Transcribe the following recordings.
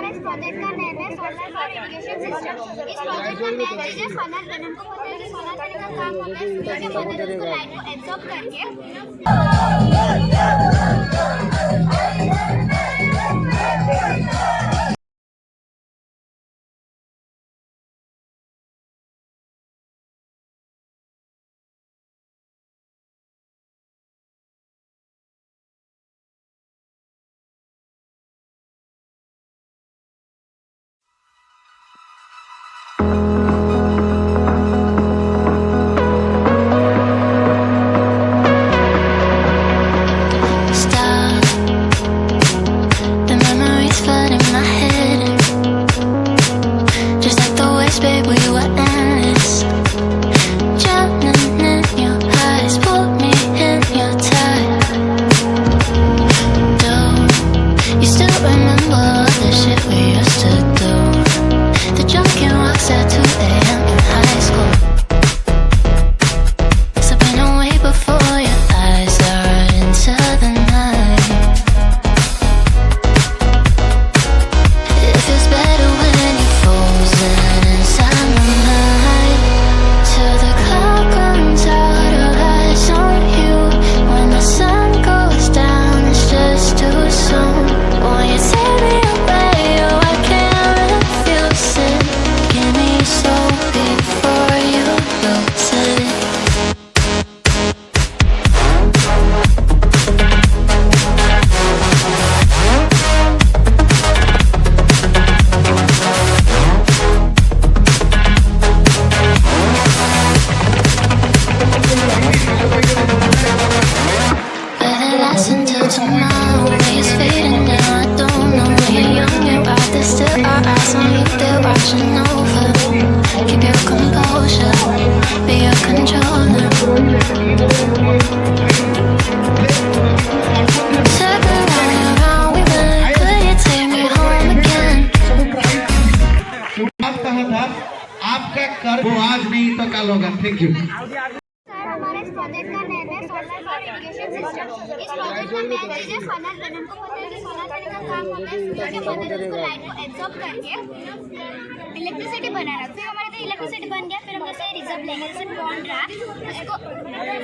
हमारे इस प्रोजेक्ट का नाम है सोलर फॉर इरिगेशन सिस्टम। इस प्रोजेक्ट में मेन चीज है सोलर पैनल। हमको पता है कि सोलर पैनल का काम होता है सूर्य के मदद से लाइट को एब्जॉर्ब करके। आपका कर वो आज नहीं तो कल होगा। Thank you. हमारे इस प्रोजेक्ट का नाम है सोलर फॉर इरिगेशन सिस्टम। इस प्रोजेक्ट में मेन चीज है सोलर पैनल। हमको पता है कि सोलर पैनल का काम होता है सूर्य के मदद से लाइट को एब्जॉर्ब करके इलेक्ट्रिसिटी बनाना। फिर हमारे तो इलेक्ट्रिसिटी बन गया। फिर हम जैसे रिजर्व लेंगे, जैसे पॉन्ड रहा उसको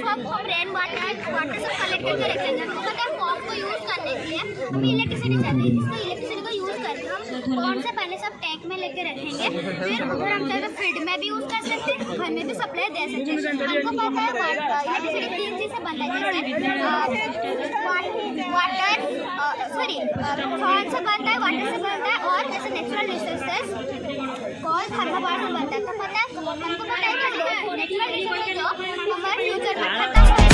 हम रेन वाटर सब कलेक्ट करके रखेंगे। हमको पता है पॉन्ड को यूज करने के लिए हमें इलेक्ट्रिसिटी चाहिए, जिसको इलेक्ट्रिसिटी को यूज करके हम पॉन्ड से पहले सब टैंक में लेके रखेंगे। फिर अगर हम चाहे तो फील्ड में भी यूज कर सकते हैं, घर में भी सप्लाई दे सकते हैं। हमको पता है इलेक्ट्रिसिटी तीन चीज से बनता है, जैसे वाटर फॉल से बनता है, वाटर से बनता है, और जैसे नेचुरल रिसोर्सेस कॉल थर्मोपावर से बनता है। तो पता है हमको पता है कि नेचुरल रिसोर्सेस जो हमारे फ्यूचर में खत्म हो जाएगा।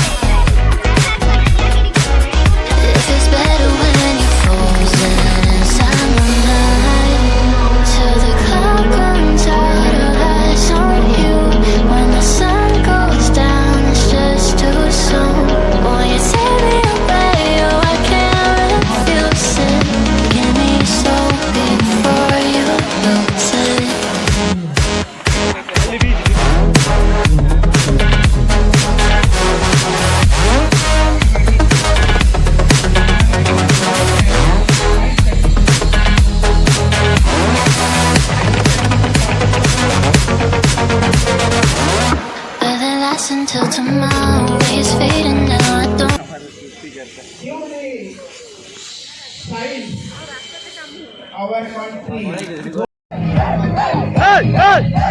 Until tomorrow is fading now. I don't. Our country. Hey!